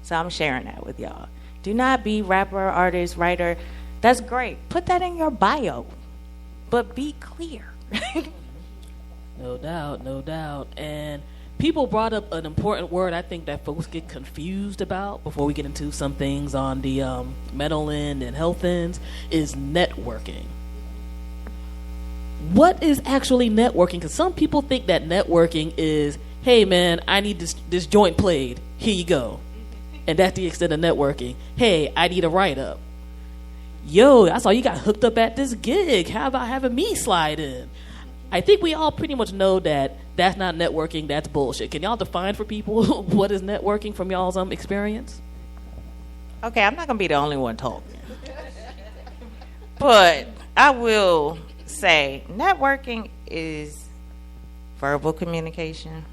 So I'm sharing that with y'all. Do not be rapper, artist, writer. That's great. Put that in your bio, but be clear. No doubt, no doubt. And people brought up an important word I think that folks get confused about before we get into some things on the mental end and health ends is networking. What is actually networking? Because some people think that networking is, hey man, I need this joint played. Here you go. And that's the extent of networking. Hey, I need a write-up. Yo, I saw you got hooked up at this gig. How about having me slide in? I think we all pretty much know that that's not networking, that's bullshit. Can y'all define for people what is networking from y'all's experience? Okay, I'm not going to be the only one talking. But I will say networking is verbal communication.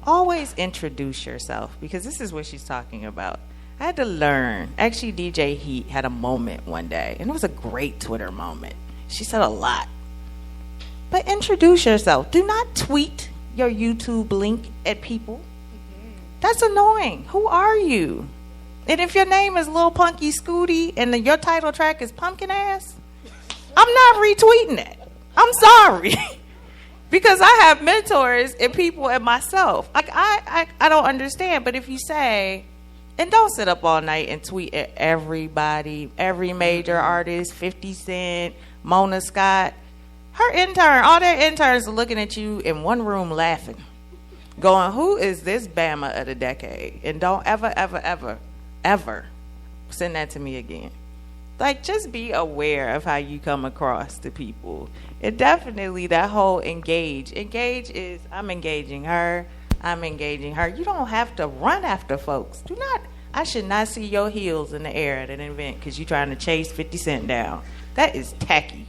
Always introduce yourself, because this is what she's talking about. I had to learn. Actually, DJ Heat had a moment one day, and it was a great Twitter moment. She said a lot. But introduce yourself. Do not tweet your YouTube link at people. That's annoying. Who are you? And if your name is Lil Punky Scooty and your title track is Pumpkin Ass, I'm not retweeting it. I'm sorry. Because I have mentors and people and myself. Like I don't understand. But if you say, and don't sit up all night and tweet at everybody, every major artist, 50 Cent, Mona Scott. Her intern, all their interns are looking at you in one room laughing, going, who is this Bama of the decade? And don't ever, ever, ever, ever send that to me again. Like, just be aware of how you come across to people. And definitely that whole engage. Engage is, I'm engaging her. You don't have to run after folks. I should not see your heels in the air at an event because you're trying to chase 50 Cent down. That is tacky.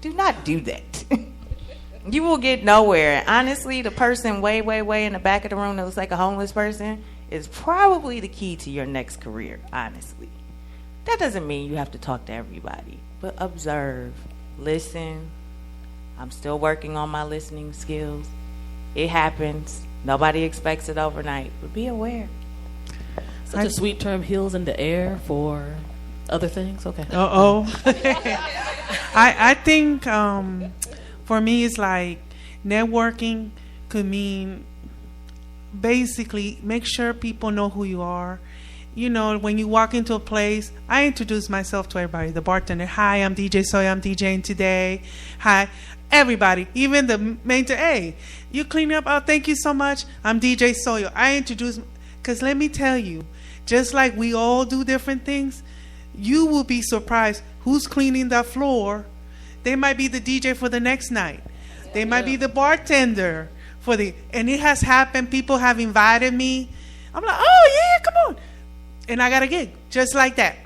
Do not do that. You will get nowhere. And honestly, the person way, way, way in the back of the room that looks like a homeless person is probably the key to your next career, honestly. That doesn't mean you have to talk to everybody, but observe, listen. I'm still working on my listening skills. It happens. Nobody expects it overnight, but be aware. Such a sweet term, heels in the air for other things. Okay. I think for me it's like networking could mean basically make sure people know who you are. You know, when you walk into a place, I introduce myself to everybody. The bartender, hi, I'm DJ Soy, I'm DJing today. Hi, everybody, even the mentor, hey, you clean up? Oh, thank you so much. I'm DJ Soyo. I introduce, because let me tell you, just like we all do different things, you will be surprised who's cleaning that floor. They might be the DJ for the next night. They might be the bartender and it has happened. People have invited me. I'm like, oh yeah, come on. And I got a gig just like that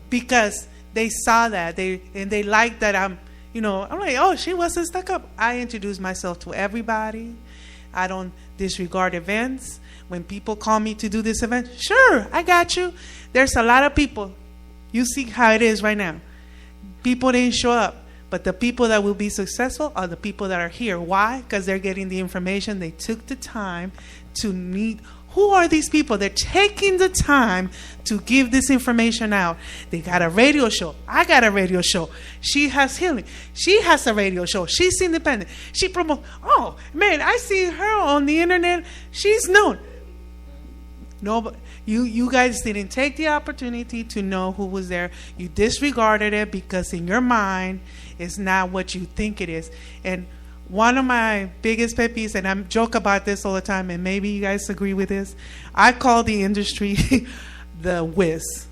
because they saw that they like that I'm like, oh, she wasn't stuck up. I introduce myself to everybody. I don't disregard events. When people call me to do this event, sure, I got you. There's a lot of people. You see how it is right now. People didn't show up, but the people that will be successful are the people that are here. Why? Because they're getting the information. They took the time to meet. Who are these people? They're taking the time to give this information out. They got a radio show. I got a radio show. She has healing. She has a radio show. She's independent. She promotes. Oh, man, I see her on the internet. She's known. No, but you guys didn't take the opportunity to know who was there. You disregarded it because in your mind, it's not what you think it is. And one of my biggest pet peeves, and I joke about this all the time, and maybe you guys agree with this, I call the industry the whiz.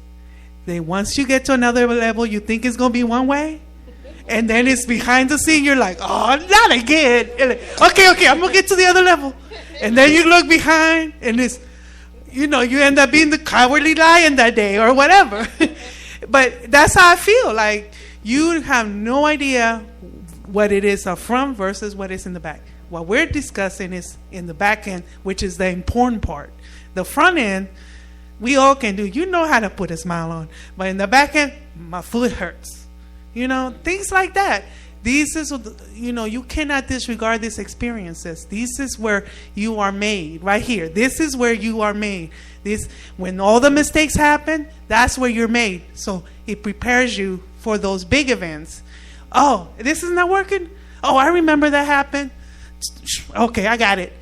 Once you get to another level, you think it's going to be one way, and then it's behind the scene. You're like, oh, not again. Okay, I'm going to get to the other level. And then you look behind, and it's, you end up being the cowardly lion that day or whatever. But that's how I feel. Like, you have no idea what it is up front versus what is in the back. What we're discussing is in the back end, which is the important part. The front end, we all can do. You know how to put a smile on. But in the back end, my foot hurts. Things like that. This is, you cannot disregard these experiences. This is where you are made, right here. This is where you are made. When all the mistakes happen, that's where you're made. So it prepares you for those big events. Oh, this is not working? Oh, I remember that happened. Okay, I got it.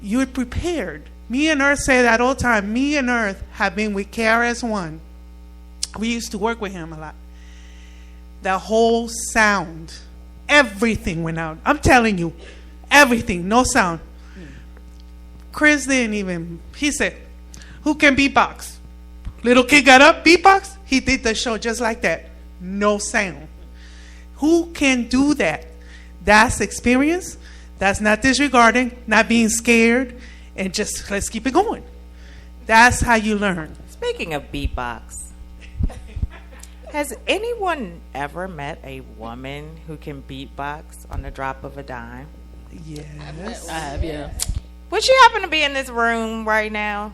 You're prepared. Me and Earth say that all the time. Me and Earth have been with KRS-One. We used to work with him a lot. The whole sound, everything went out. I'm telling you, everything, no sound. Chris didn't even, he said, who can beatbox? Little kid got up, beatbox. He did the show just like that. No sound. Who can do that? That's experience. That's not disregarding, not being scared, and just let's keep it going. That's how you learn. Speaking of beatbox, has anyone ever met a woman who can beatbox on the drop of a dime? Yes. I have, yeah. Would she happen to be in this room right now?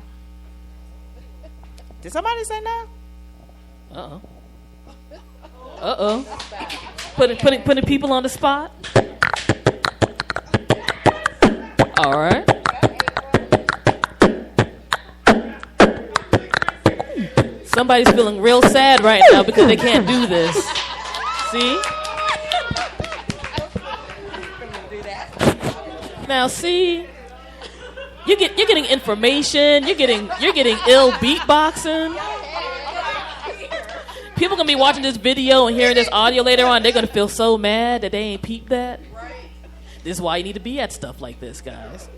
Did somebody say no? Uh-oh. Putting people on the spot. All right. Somebody's feeling real sad right now because they can't do this. See? Now, see, you're getting information. You're getting ill beatboxing. People gonna be watching this video and hearing this audio later on. They're gonna feel so mad that they ain't peeped that. This is why you need to be at stuff like this, guys.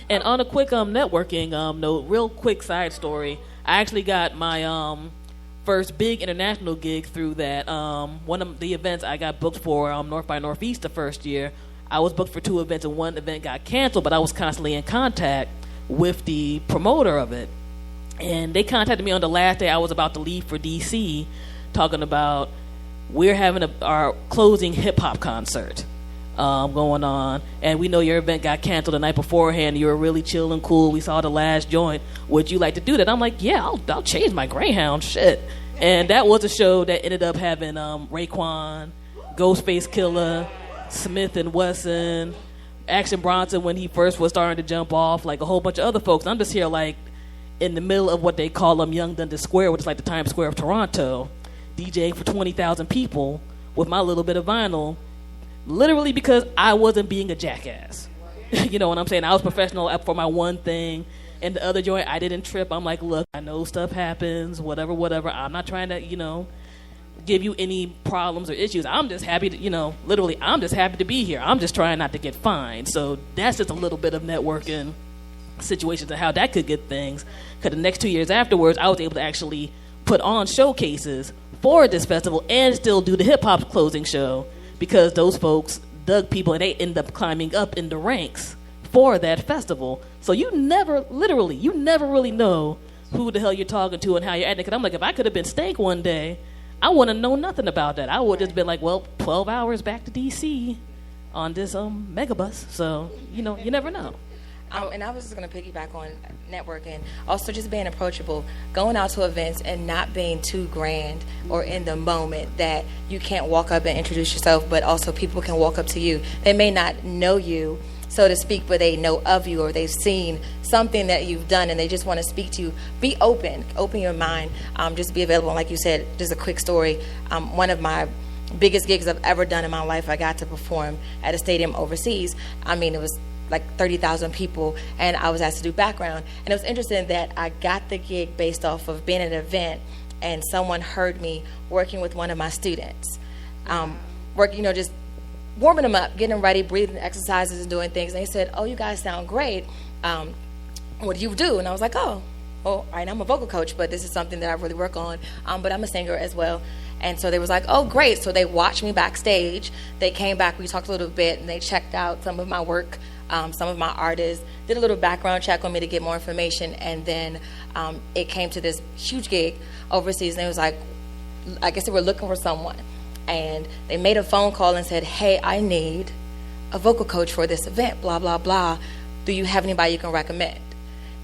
And on a quick networking note, real quick side story. I actually got my first big international gig through that. One of the events I got booked for, North by Northeast, the first year. I was booked for 2 events, and one event got canceled, but I was constantly in contact with the promoter of it. And they contacted me on the last day I was about to leave for D.C., talking about we're having our closing hip-hop concert going on, and we know your event got canceled the night beforehand. You were really chill and cool. We saw the last joint. Would you like to do that? I'm like, yeah, I'll change my Greyhound shit. And that was a show that ended up having Raekwon, Ghostface Killer, Smith and Wesson, Action Bronson when he first was starting to jump off, like a whole bunch of other folks. I'm just here like in the middle of what they call Young Dundas Square, which is like the Times Square of Toronto, DJing for 20,000 people with my little bit of vinyl, literally because I wasn't being a jackass. You know what I'm saying? I was professional for my one thing, and the other joint, I didn't trip. I'm like, look, I know stuff happens, whatever. I'm not trying to, give you any problems or issues. I'm just happy to, literally, I'm just happy to be here. I'm just trying not to get fined. So that's just a little bit of networking situations and how that could get things. Because the next 2 years afterwards, I was able to actually put on showcases for this festival and still do the hip-hop closing show because those folks dug people and they end up climbing up in the ranks for that festival. So you never really know who the hell you're talking to and how you're acting. Because I'm like, if I could have been Stank one day, I wouldn't know nothing about that. I would have just been like, well, 12 hours back to D.C. on this megabus. So, you never know. And I was just going to piggyback on networking. Also, just being approachable, going out to events and not being too grand or in the moment that you can't walk up and introduce yourself, but also people can walk up to you. They may not know you, so to speak, but they know of you or they've seen something that you've done and they just want to speak to you. Be open your mind, just be available. Like you said, just a quick story. One of my biggest gigs I've ever done in my life, I got to perform at a stadium overseas. I mean, it was like 30,000 people, and I was asked to do background. And it was interesting that I got the gig based off of being at an event, and someone heard me working with one of my students, just warming them up, getting them ready, breathing exercises and doing things. And they said, "Oh, you guys sound great. What do you do?" And I was like, "Oh, well, all right, I'm a vocal coach, but this is something that I really work on. But I'm a singer as well." And so they was like, "Oh, great." So they watched me backstage. They came back, we talked a little bit, and they checked out some of my work, some of my artists, did a little background check on me to get more information. And then it came to this huge gig overseas. And it was like, I guess they were looking for someone. And they made a phone call and said, "Hey, I need a vocal coach for this event, blah, blah, blah. Do you have anybody you can recommend?"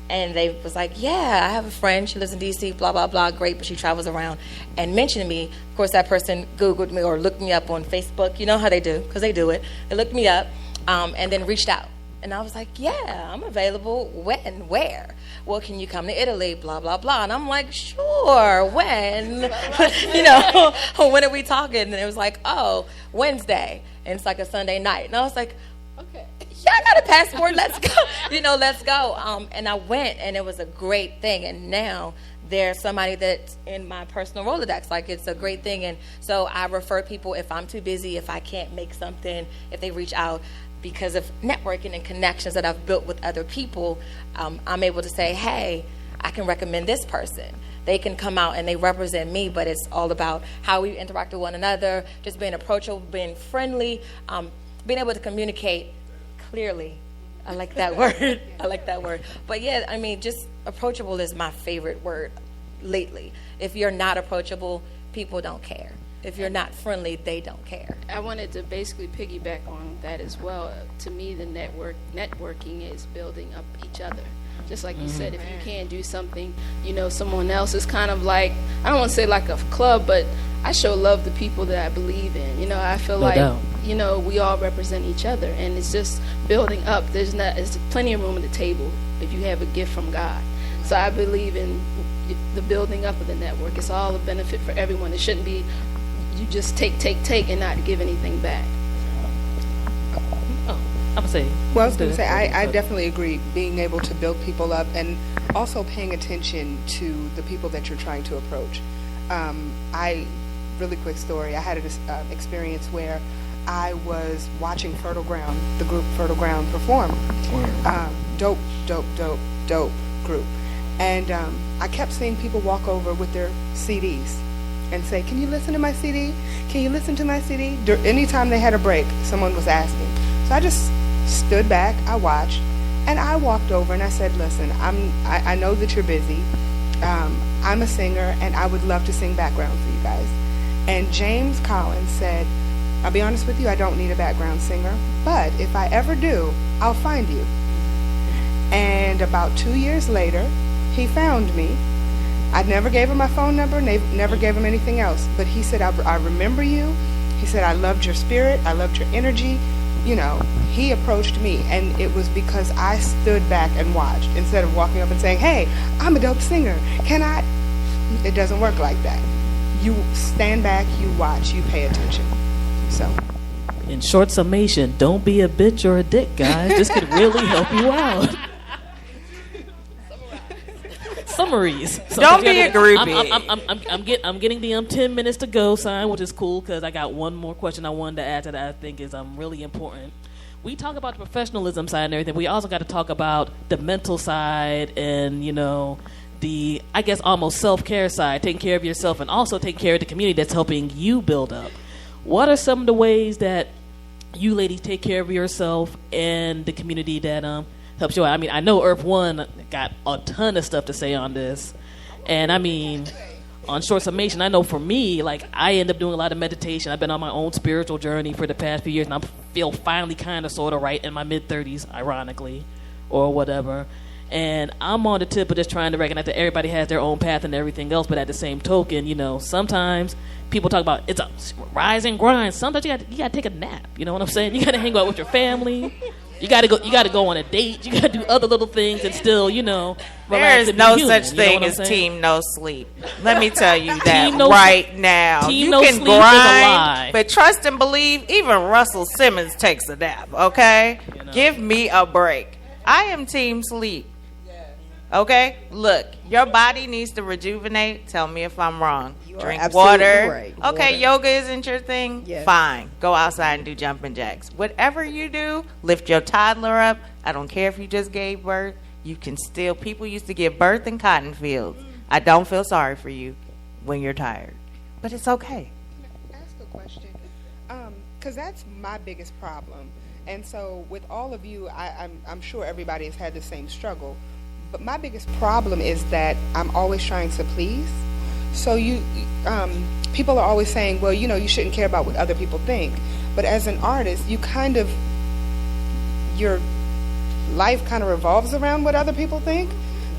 And they was like, yeah, I have a friend. She lives in D.C., blah, blah, blah. Great, but she travels around. And mentioned me. Of course, that person Googled me or looked me up on Facebook. You know how they do, because they do it. They looked me up and then reached out. And I was like, yeah, I'm available. When? Where? Well, can you come to Italy? Blah, blah, blah. And I'm like, sure. When? When are we talking? And it was like, oh, Wednesday. And it's like a Sunday night. And I was like, okay. Yeah, I got a passport. Let's go. Let's go. And I went, and it was a great thing. And now there's somebody that's in my personal Rolodex. Like, it's a great thing. And so I refer people if I'm too busy, if I can't make something, if they reach out. Because of networking and connections that I've built with other people, I'm able to say, hey, I can recommend this person. They can come out and they represent me, but it's all about how we interact with one another, just being approachable, being friendly, being able to communicate clearly. I like that word. I like that word. But yeah, I mean, just approachable is my favorite word lately. If you're not approachable, people don't care. If you're not friendly, they don't care. I wanted to basically piggyback on that as well. To me, the networking is building up each other. Just like you said, if you can't do something, someone else is kind of like, I don't want to say like a club, but I show love to people that I believe in. I feel we all represent each other, and it's just building up. There's plenty of room at the table if you have a gift from God. So I believe in the building up of the network. It's all a benefit for everyone. It shouldn't be you just take and not give anything back. I'm gonna say. Well, I was going to say, I definitely agree. Being able to build people up and also paying attention to the people that you're trying to approach. Really quick story. I had an experience where I was watching Fertile Ground, the group Fertile Ground perform. Dope group. And I kept seeing people walk over with their CDs and say, can you listen to my CD? Can you listen to my CD? Anytime they had a break, someone was asking. So I just stood back, I watched, and I walked over and I said, listen, I know that you're busy. I'm a singer, and I would love to sing background for you guys. And James Collins said, I'll be honest with you, I don't need a background singer, but if I ever do, I'll find you. And about 2 years later, he found me. I never gave him my phone number, never gave him anything else. But he said, I remember you. He said, I loved your spirit. I loved your energy. He approached me, and it was because I stood back and watched instead of walking up and saying, hey, I'm a dope singer. Can I? It doesn't work like that. You stand back, you watch, you pay attention. So, in short summation, don't be a bitch or a dick, guys. This could really help you out. Summaries. So don't be a groupie. I'm getting the 10 minutes to go sign, which is cool because I got one more question I wanted to add to that I think is really important. We talk about the professionalism side and everything. We also got to talk about the mental side and, the, I guess, almost self-care side, taking care of yourself and also taking care of the community that's helping you build up. What are some of the ways that you ladies take care of yourself and the community that helps you out? I mean, I know Earth One got a ton of stuff to say on this. And I mean, on short summation, I know for me, I end up doing a lot of meditation. I've been on my own spiritual journey for the past few years, and I feel finally kind of sort of right in my mid-30s, ironically, or whatever. And I'm on the tip of just trying to recognize that everybody has their own path and everything else, but at the same token, sometimes people talk about it's a rise and grind. Sometimes you got to take a nap. You know what I'm saying? You got to hang out with your family. You got to go on a date. You got to do other little things and still, relax. There is no such thing as team no sleep. Let me tell you that right now. Team you no can sleep is a lie. grind, but trust and believe. Even Russell Simmons takes a nap. Okay, give me a break. I am team sleep. Okay, look, your body needs to rejuvenate. Tell me if I'm wrong. Drink water. Right. Okay, Water. yoga isn't your thing? Yes. Fine. Go outside and do jumping jacks. Whatever you do, lift your toddler up. I don't care if you just gave birth. You can still, people used to give birth in cotton fields. I don't feel sorry for you when you're tired. But it's okay. Can I ask a question? Because that's my biggest problem. And so with all of you, I'm sure everybody has had the same struggle. But my biggest problem is that I'm always trying to please. So people are always saying, well, you shouldn't care about what other people think. But as an artist, your life kind of revolves around what other people think.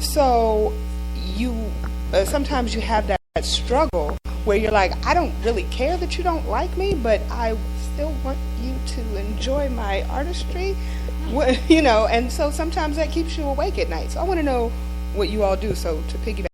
So you sometimes you have that struggle where you're like, I don't really care that you don't like me, but I still want you to enjoy my artistry, and so sometimes that keeps you awake at night. So I want to know what you all do. So to piggyback